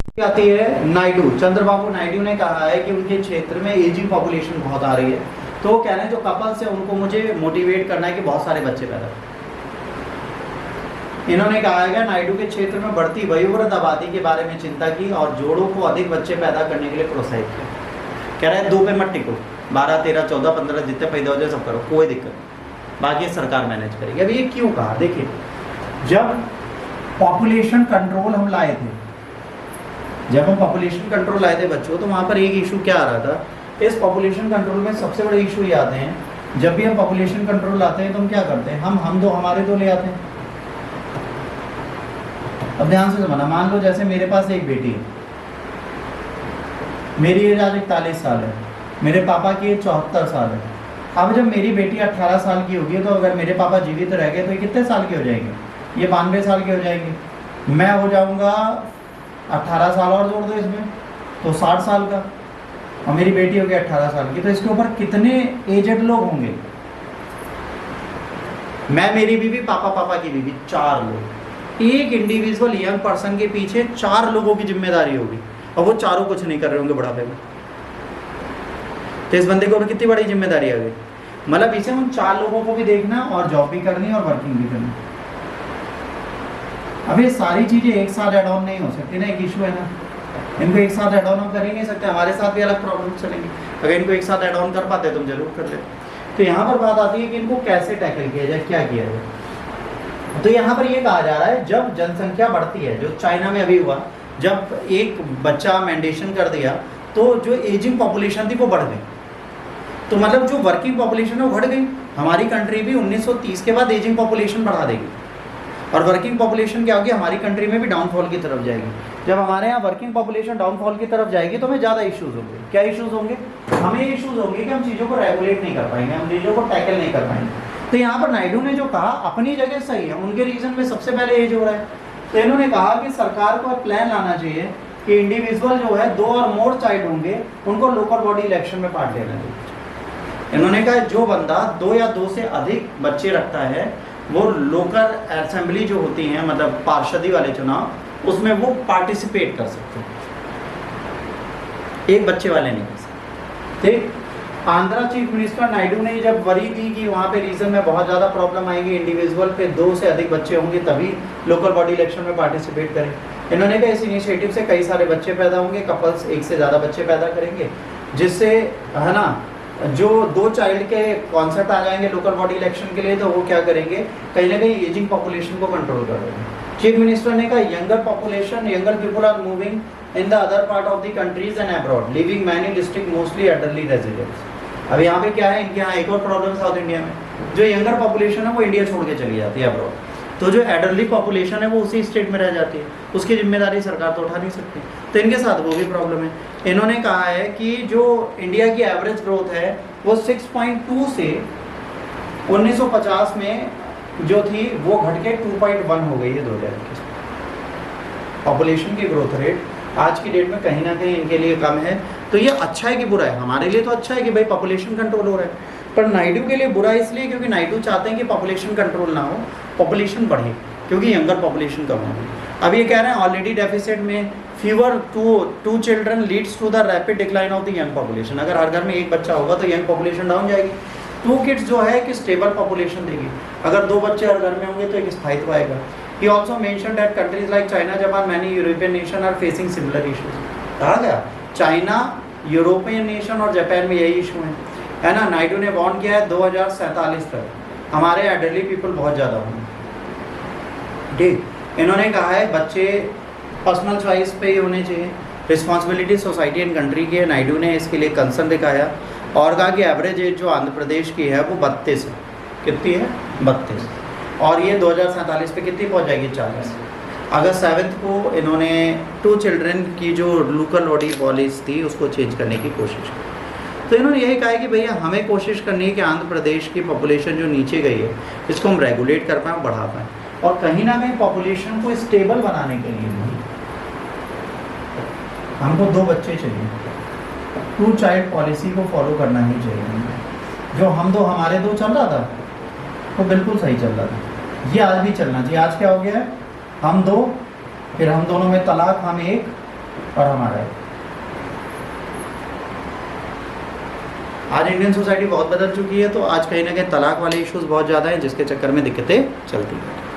बढ़ती आती है नायडू, चंद्रबाबू नायडू ने कहा है कि उनके क्षेत्र में एजिंग पॉपुलेशन बहुत आ रही है, तो वो कह रहे हैं जो कपल्स है उनको मुझे मोटिवेट करना है कि बहुत सारे बच्चे पैदा करें। इन्होंने कहा है कि नायडू के क्षेत्र में बढ़ती वयोवृद्ध आबादी के बारे में चिंता की और जोड़ों को अधिक बच्चे पैदा करने के लिए प्रोत्साहित किया। कह रहे हैं 2 पे मत टिको, 12, 13, 14, 15 जितने पैदा हो जाए सब करो, कोई दिक्कत नहीं, बाकी सरकार मैनेज करेगी। अब ये क्यों कहा, देखिए जब पॉपुलेशन कंट्रोल हम लाए थे, जब हम पॉपुलेशन कंट्रोल लाए थे बच्चों, तो वहाँ पर एक इशू क्या आ रहा था, इस पॉपुलेशन कंट्रोल में सबसे बड़े इशू ये आते हैं, जब भी हम पॉपुलेशन कंट्रोल लाते हैं तो हम क्या करते हैं, हम दो हमारे दो ले आते हैं। अब ध्यान से समझना, मान लो जैसे मेरे पास एक बेटी है, मेरी एज आज 41 साल है, मेरे पापा की एज 74 साल है। अब जब मेरी बेटी 18 साल की होगी तो अगर मेरे पापा जीवित रह गए तो ये कितने साल के हो जाएंगे, ये 92 साल के हो जाएंगे। मैं हो जाऊंगा 18 साल और जोड़ दो इसमें तो 60 साल का, और मेरी बेटी होगी 18 साल की, तो इसके ऊपर कितने एजेड लोग होंगे, मैं, मेरी बीवी, पापा की बीवी, 4 लोग। एक इंडिविजुअल यंग पर्सन के पीछे 4 लोगों की जिम्मेदारी होगी, और वो चारों कुछ नहीं कर रहे होंगे बुढ़ापे में, तो इस बंदे को भी कितनी बड़ी जिम्मेदारी आ गई। मतलब इसे उन 4 लोगों को भी देखना और जॉब भी करनी और वर्किंग भी करनी। अब ये सारी चीजें एक साथ ऐड ऑन नहीं हो सकती ना, एक इशू है ना, इनको एक साथ ऐड ऑन हम कर ही नहीं सकते, हमारे साथ भी अलग प्रॉब्लम चलेंगे। अगर इनको एक साथ ऐड ऑन कर पाते तो हम जरूर कर लेते। तो यहाँ पर बात आती है कि इनको कैसे टैकल किया जाए, क्या किया जाए। तो यहाँ पर ये कहा जा रहा है जब जनसंख्या बढ़ती है, जो चाइना में अभी हुआ, जब एक बच्चा मैंडेशन कर दिया तो जो एजिंग पॉपुलेशन थी वो बढ़ गई, तो मतलब जो वर्किंग पॉपुलेशन है वो बढ़ गई। हमारी कंट्री भी 1930 के बाद एजिंग पॉपुलेशन बढ़ा देगी, और वर्किंग पॉपुलेशन क्या होगी, हमारी कंट्री में भी डाउनफॉल की तरफ जाएगी। जब हमारे यहाँ वर्किंग पॉपुलेशन डाउनफॉल की तरफ जाएगी तो हमें ज़्यादा इश्यूज होंगे। क्या इश्यूज होंगे, हमें इश्यूज होंगे कि हम चीज़ों को रेगुलेट नहीं कर पाएंगे, हम चीज़ों को टैकल नहीं कर पाएंगे। तो यहाँ पर नायडू ने जो कहा अपनी जगह सही है, उनके रीजन में सबसे पहले एज हो रहा है, तो इन्होंने कहा कि सरकार को प्लान लाना चाहिए कि इंडिविजुअल जो है 2 और मोर चाइल्ड होंगे उनको लोकल बॉडी इलेक्शन में पार्ट लेना चाहिए। इन्होंने कहा जो बंदा 2 या 2 से अधिक बच्चे रखता है वो लोकल असेंबली जो होती हैं, मतलब पार्षदी वाले चुनाव, उसमें वो पार्टिसिपेट कर सकते हैं, एक बच्चे वाले नहीं कर सकते। ठीक, आंध्रा चीफ मिनिस्टर नायडू ने जब वरी दी कि वहाँ पे रीजन में बहुत ज़्यादा प्रॉब्लम आएगी, इंडिविजुअल पे 2 से अधिक बच्चे होंगे तभी लोकल बॉडी इलेक्शन में पार्टिसिपेट करें। इन्होंने कहा इस इनिशिएटिव से कई सारे बच्चे पैदा होंगे, कपल्स एक से ज़्यादा बच्चे पैदा करेंगे, जिससे है ना जो 2 चाइल्ड के कॉन्सेप्ट आ जाएंगे लोकल बॉडी इलेक्शन के लिए, तो वो क्या करेंगे, कहीं ना कहीं एजिंग पॉपुलेशन को कंट्रोल कर देंगे। चीफ मिनिस्टर ने कहा younger population, younger people are moving in the other part of the countries and abroad, living many district mostly elderly residents. अब यहाँ पे क्या है, इनके यहाँ एक और प्रॉब्लम साउथ इंडिया में, जो यंगर पॉपुलेशन है वो इंडिया छोड़ के चली जाती है अब्रॉड, तो जो एल्डरली पॉपुलेशन है वो उसी स्टेट में रह जाती है, उसकी जिम्मेदारी सरकार तो उठा नहीं सकती, तो इनके साथ वो भी प्रॉब्लम है। इन्होंने कहा है कि जो इंडिया की एवरेज ग्रोथ है वो 6.2 से 1950 में जो थी वो घट के 2.1 हो गई है 2021। पॉपुलेशन की ग्रोथ रेट आज की डेट में कहीं ना कहीं इनके लिए कम है। तो ये अच्छा है कि बुरा है, हमारे लिए तो अच्छा है कि भाई पॉपुलेशन कंट्रोल हो रहा है, पर नायडू के लिए बुरा इसलिए क्योंकि नायडू चाहते हैं कि पॉपुलेशन कंट्रोल ना हो, पॉपुलेशन बढ़े, क्योंकि यंगर पॉपुलेशन कम होगी। अब ये कह रहे हैं ऑलरेडी डेफिसिट में fewer to children leads to the rapid decline of the young population. अगर हर घर में एक बच्चा होगा तो यंग पॉपुलेशन डाउन जाएगी। 2 किड्स जो है कि स्टेबल पॉपुलेशन देगी, अगर 2 बच्चे हर घर में होंगे तो एक स्थायित्व आएगा। He also mentioned that countries like China, Japan, many European nations are facing similar issues. कहा गया चाइना, यूरोपियन नेशन और जापान में यही इशू है ना। नायडू ने वार्न किया है 2047 तक हमारे एल्डरली पीपल बहुत ज़्यादा होंगे। ठीक, इन्होंने कहा है बच्चे पर्सनल चॉइस पे ही होने चाहिए, रिस्पॉन्सिबिलिटी सोसाइटी एंड कंट्री की है। नायडू ने इसके लिए कंसर्न दिखाया और कहा कि एवरेज एज जो आंध्र प्रदेश की है वो 32 है। कितनी है? 32, और ये 2047 पे कितनी पहुंच जाएगी? 40। अगस्त 7 को इन्होंने 2 चिल्ड्रन की जो लोकल बॉडी पॉलिसी थी उसको चेंज करने की कोशिश की। तो इन्होंने यही कहा है कि भैया हमें कोशिश करनी है कि आंध्र प्रदेश की पॉपुलेशन जो नीचे गई है इसको हम रेगुलेट कर पाएँ, बढ़ा पाएँ, और कहीं ना कहीं पॉपुलेशन को स्टेबल बनाने के लिए हमको 2 बच्चे चाहिए, 2 चाइल्ड पॉलिसी को फॉलो करना ही चाहिए। जो हम 2 हमारे 2 चल रहा था वो बिल्कुल सही चल रहा था, ये आज भी चलना चाहिए। आज क्या हो गया है, हम 2, फिर हम दोनों में तलाक, हम 1, और हमारा है। आज इंडियन सोसाइटी बहुत बदल चुकी है, तो आज कहीं ना कहीं तलाक वाले इश्यूज बहुत ज़्यादा हैं जिसके चक्कर में दिक्कतें चलती हैं।